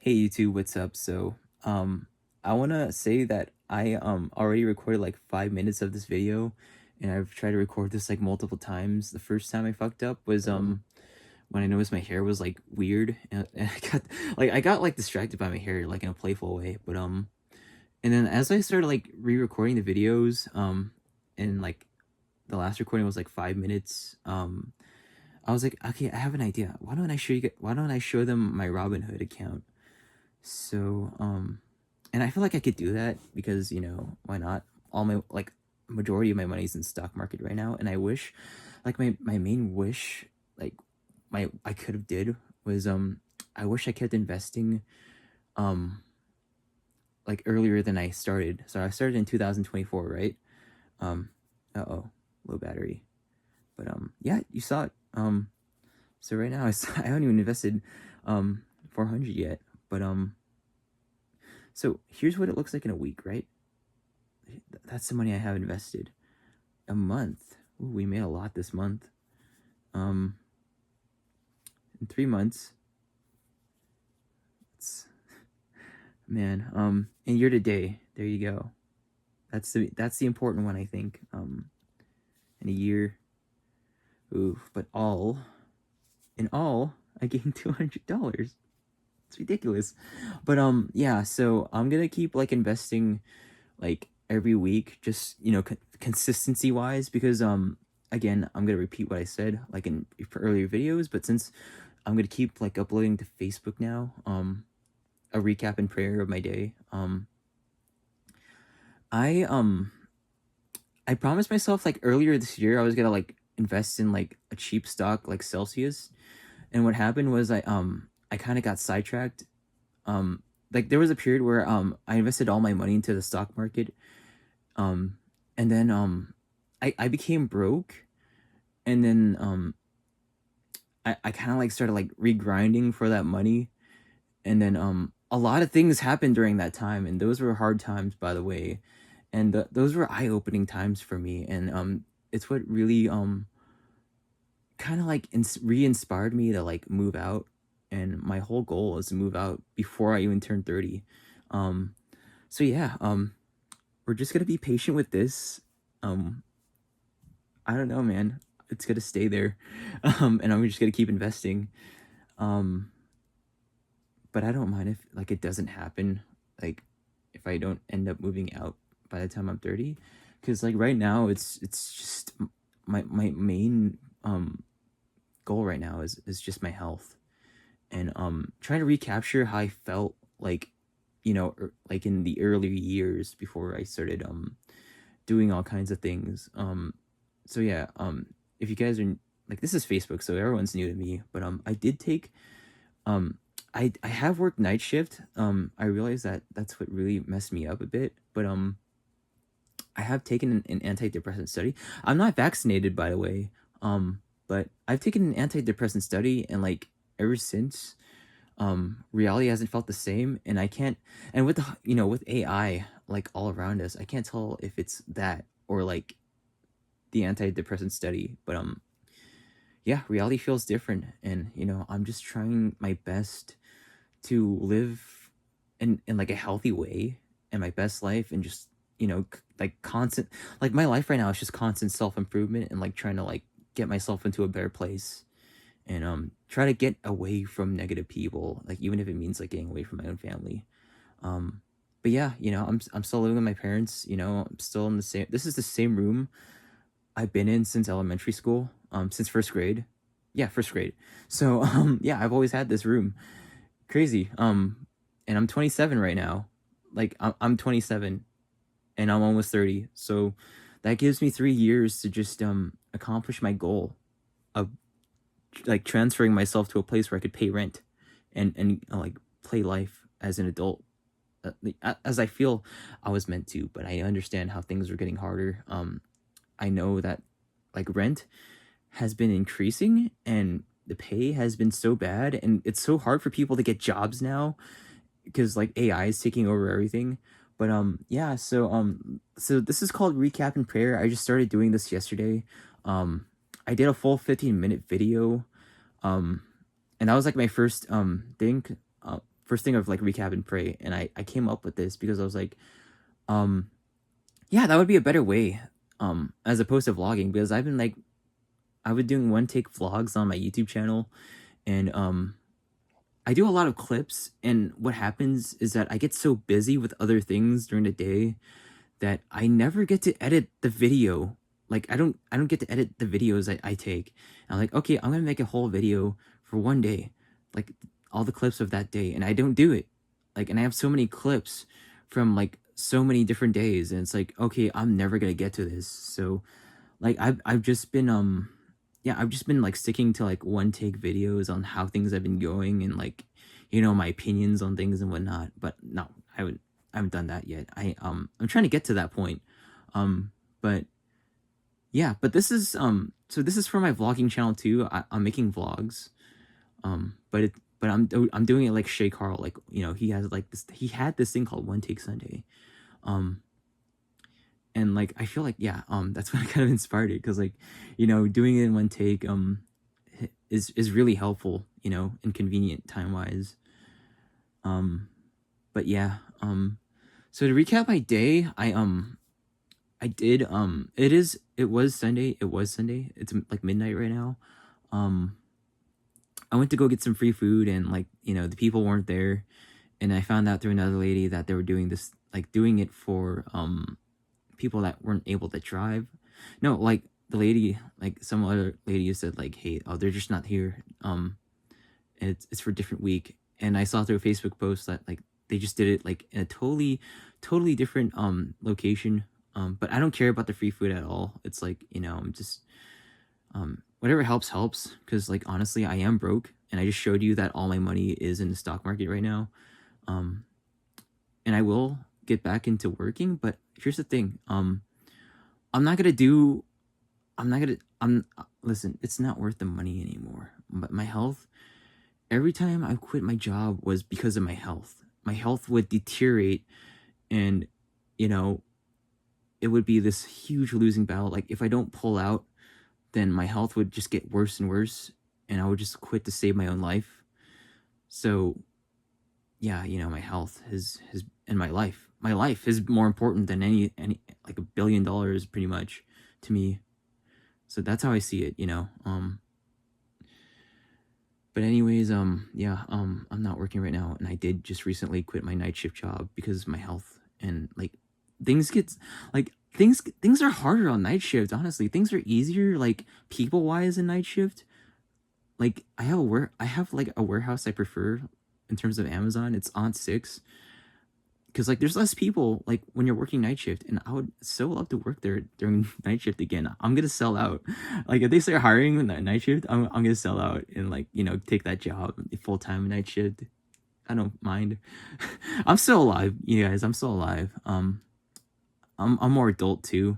Hey YouTube, what's up? I wanna say that I already recorded like 5 minutes of this video, and I've tried to record this like multiple times. The first time I fucked up was when I noticed my hair was like weird, and I got like distracted by my hair like in a playful way. And then as I started like re-recording the videos, and like the last recording was like 5 minutes, I was like, okay, I have an idea. Why don't I show them my Robinhood account? And I feel like I could do that because, why not? All my like majority of my money's in stock market right now, and I wish, like my main wish, like my I could have did was I wish I kept investing um like earlier than I started. So I started in 2024, right? Um, uh-oh, low battery. Yeah, you saw it. So right now I haven't even invested 400 yet, but so here's what it looks like in a week, right? That's the money I have invested. A month. Ooh, we made a lot this month. Um, in 3 months, it's man. And year to day, there you go. That's the important one, I think. In a year, ooh, but in all, I gained $200. It's ridiculous, but yeah. So I'm gonna keep like investing like every week, just consistency wise, because again, I'm gonna repeat what I said like in earlier videos, but since I'm gonna keep like uploading to Facebook now, a recap and prayer of my day. I I promised myself like earlier this year I was gonna like invest in like a cheap stock like Celsius, and what happened was I kind of got sidetracked. Like there was a period where I invested all my money into the stock market, um and then I became broke, and then I kind of like started like regrinding for that money, and then a lot of things happened during that time, and those were hard times, by the way, and those were eye-opening times for me, and it's what really kind of like re-inspired me to like move out, and my whole goal is to move out before I even turn 30. um so yeah, we're just gonna be patient with this. um I don't know, man. It's gonna stay there. And I'm just gonna keep investing. Um, but I don't mind if like it doesn't happen. Like if I don't end up moving out by the time I'm 30, because like right now it's just my main goal right now is just my health, and trying to recapture how I felt like, like in the earlier years before I started doing all kinds of things. So yeah, if you guys are like, this is Facebook, so everyone's new to me, but I did take um I have worked night shift. I realized that that's what really messed me up a bit, but I have taken an antidepressant study. I'm not vaccinated, by the way. But I've taken an antidepressant study, and like ever since, reality hasn't felt the same, and I can't, and with with AI like all around us, I can't tell if it's that or like the antidepressant study. But yeah, reality feels different, and I'm just trying my best to live in like a healthy way, in my best life, and just like constant, like my life right now is just constant self-improvement, and like trying to like get myself into a better place, and try to get away from negative people, like even if it means like getting away from my own family. um but yeah, I'm still living with my parents. I'm still in the same, this is the same room I've been in since elementary school, since first grade. Yeah, first grade. So yeah, I've always had this room. Crazy. And I'm 27 right now. Like I'm 27, and I'm almost 30. So that gives me 3 years to just accomplish my goal of like transferring myself to a place where I could pay rent, and like play life as an adult, as I feel I was meant to. But I understand how things are getting harder. I know that like rent has been increasing, and the pay has been so bad, and it's so hard for people to get jobs now because like AI is taking over everything. But yeah, so this is called recap and prayer. I just started doing this yesterday. Um I did a full 15-minute video. Um and that was like my first thing. first thing of like recap and pray, and I came up with this because I was like, um, yeah, that would be a better way, as opposed to vlogging, because I was doing one take vlogs on my YouTube channel, and I do a lot of clips, and what happens is that I get so busy with other things during the day that I never get to edit the video. Like I don't get to edit the videos I take. I'm like, okay, I'm gonna make a whole video for one day, like all the clips of that day, and I don't do it. Like, and I have so many clips from like so many different days, and it's like, okay, I'm never gonna get to this. So like I've just been yeah, I've just been like sticking to like one take videos on how things have been going, and like, you know, my opinions on things and whatnot. But no, I haven't done that yet. I'm trying to get to that point. But yeah, but this is so this is for my vlogging channel too. I'm making vlogs. But I'm doing it like Shay Carl, like, you know, he has like this, he had this thing called One Take Sunday. Um and like I feel like, yeah, that's what kind of inspired it, because like, you know, doing it in one take is really helpful, you know, and convenient time wise. But yeah, so to recap my day, I did it was Sunday, it's like midnight right now. um I went to go get some free food, and like, you know, the people weren't there, and I found out through another lady that they were doing this, like doing it for people that weren't able to drive. No, like the lady, like some other lady said like, hey, oh, they're just not here. And it's for a different week. And I saw through a Facebook post that like they just did it like in a totally different location. But I don't care about the free food at all. It's like, you know, I'm just whatever helps, because like honestly I am broke, and I just showed you that all my money is in the stock market right now. And I will get back into working, but here's the thing. I'm not gonna do I'm not gonna I'm listen, it's not worth the money anymore. But my health, every time I quit my job was because of my health. My health would deteriorate, and you know, it would be this huge losing battle. Like if I don't pull out, then my health would just get worse and worse, and I would just quit to save my own life. So yeah, you know, my health has and my life is more important than any like $1 billion pretty much to me. So that's how I see it, you know. But anyways, yeah, I'm not working right now, and I did just recently quit my night shift job because of my health, and like things get like things are harder on night shift. Honestly, things are easier like people wise in night shift. Like I have like a warehouse I prefer in terms of Amazon. It's on 6, because like there's less people like when you're working night shift, and I would so love to work there during night shift again. I'm gonna sell out. Like if they start hiring in that night shift, I'm gonna sell out and like, you know, take that job full-time night shift. I don't mind. I'm still alive, you guys. I'm still alive. I'm more adult too.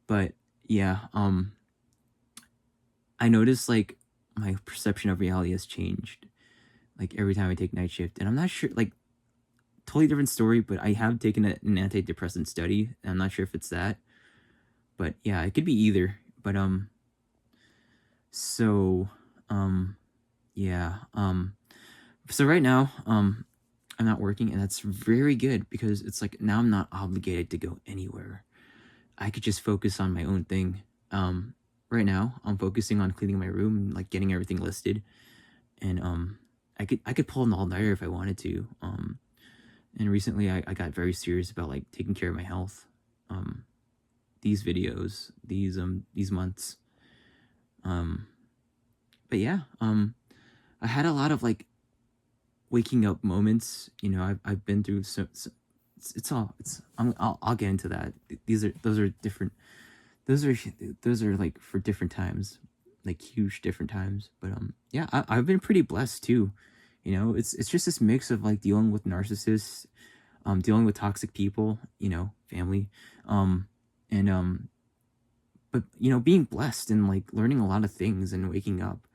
But yeah, I noticed like my perception of reality has changed like every time I take night shift, and I'm not sure, like totally different story, but I have taken an antidepressant study, and I'm not sure if it's that. But yeah, it could be either. But so yeah, so right now I'm not working, and that's very good, because it's like now I'm not obligated to go anywhere. I could just focus on my own thing. Right now I'm focusing on cleaning my room and like getting everything listed, and I could pull an all-nighter if I wanted to. And recently I got very serious about like taking care of my health. These videos, these months. But yeah, I had a lot of like waking up moments. You know, I've been through it's all it's I'll get into that. Those are different. Those are like for different times, like huge different times. But yeah, I've been pretty blessed too. You know, it's just this mix of like dealing with narcissists, dealing with toxic people, you know, family, and but you know, being blessed and like learning a lot of things and waking up,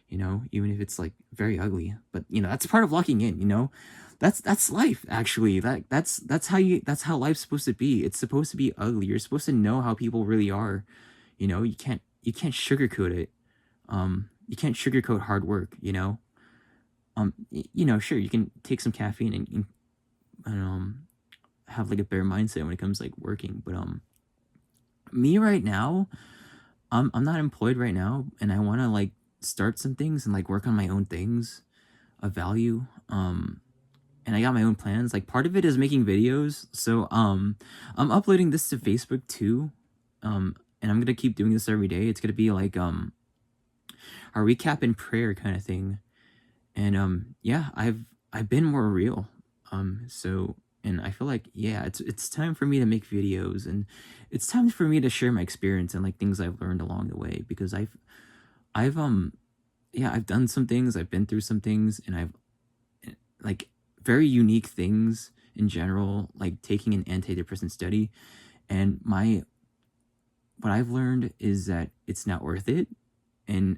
you know, even if it's like very ugly. But you know, that's part of locking in, you know. That's life actually. That's how life's supposed to be. It's supposed to be ugly. You're supposed to know how people really are. You know, you can't sugarcoat it. You can't sugarcoat hard work, you know. Sure, you can take some caffeine and have like a better mindset when it comes to like working. But me right now, I'm not employed right now, and I want to like start some things and like work on my own things of value. And I got my own plans. Like part of it is making videos. So I'm uploading this to Facebook too. And I'm gonna keep doing this every day. It's gonna be like a recap and prayer kind of thing. And yeah, I've been more real. So and I feel like yeah, it's time for me to make videos, and it's time for me to share my experience and like things I've learned along the way, because I've yeah, I've done some things, I've been through some things, and I've like very unique things in general, like taking an antidepressant study. And what I've learned is that it's not worth it. And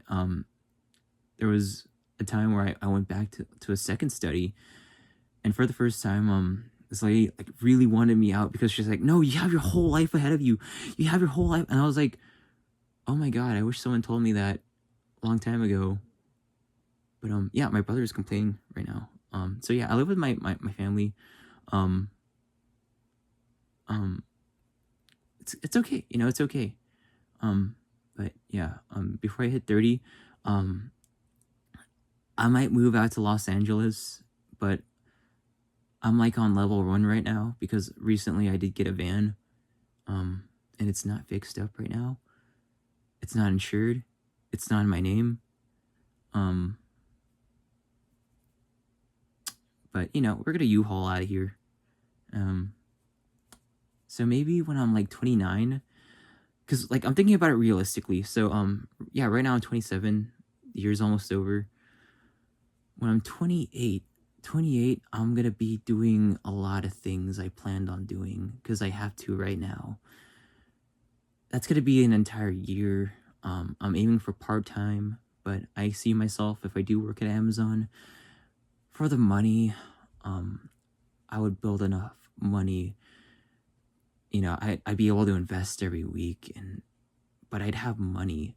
there was a time where I went back to a second study, and for the first time, this lady like really wanted me out, because she's like, no, you have your whole life ahead of you. You have your whole life. And I was like, oh my God, I wish someone told me that a long time ago. But yeah, my brother is complaining right now. So yeah, I live with my family. Um, um, it's okay, it's okay. Um, but yeah, before I hit 30, um, I might move out to Los Angeles, but I'm like on level 1 right now, because recently I did get a van, and it's not fixed up right now. It's not insured. It's not in my name. Um, but we're gonna U-Haul out of here. Um, so maybe when I'm like 29, because like I'm thinking about it realistically. So yeah, right now I'm 27. The year's almost over. When I'm 28, I'm gonna be doing a lot of things I planned on doing, because I have to right now. That's gonna be an entire year. I'm aiming for part-time, but I see myself, if I do work at Amazon, for the money, I would build enough money. I'd be able to invest every week, but I'd have money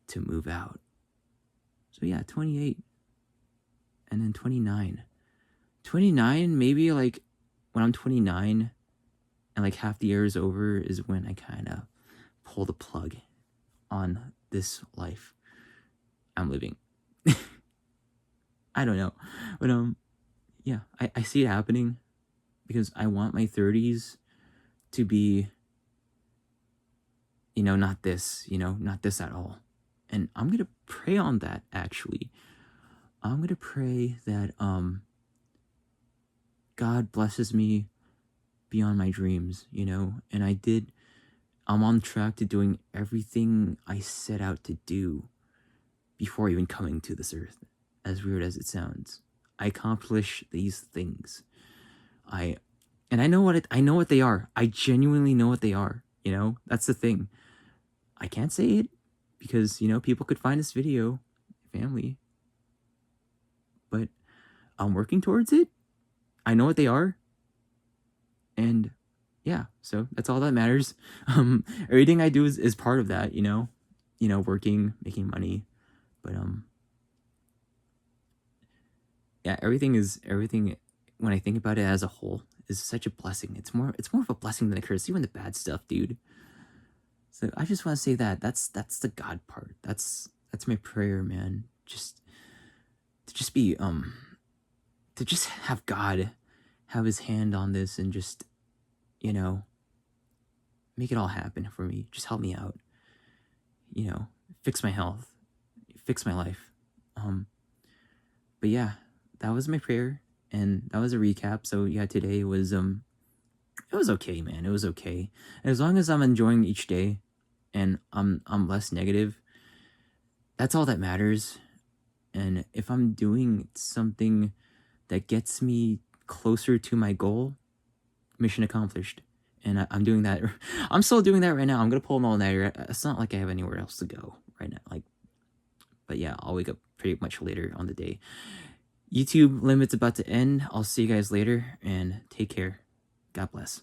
to move out. So yeah, 28, and then 29. 29, maybe like when I'm 29 and like half the year is over, is when I kind of pull the plug on this life I'm living. I don't know. But yeah, I see it happening, because I want my 30s to be, not this, not this at all. And I'm going to pray on that, actually. I'm going to pray that God blesses me beyond my dreams, and I'm on track to doing everything I set out to do before even coming to this earth. As weird as it sounds, I accomplish these things. And I know what they are. I genuinely know what they are. That's the thing. I can't say it because people could find this video, family. But I'm working towards it. I know what they are. And yeah, so that's all that matters. Everything I do is part of that, working, making money. But yeah, everything when I think about it as a whole is such a blessing. It's more of a blessing than a curse, even the bad stuff, dude. So I just want to say that's the God part. That's my prayer, man. Just to just be to just have God have his hand on this, and just make it all happen for me. Just help me out. Fix my health, fix my life. But yeah, that was my prayer, and that was a recap. So yeah, today was it was okay, man. It was okay. As long as I'm enjoying each day and I'm less negative, that's all that matters. And if I'm doing something that gets me closer to my goal, mission accomplished. And I'm doing that. I'm still doing that right now. I'm gonna pull an all-nighter. It's not like I have anywhere else to go right now. But yeah, I'll wake up pretty much later on the day. YouTube limit's about to end. I'll see you guys later, and take care. God bless.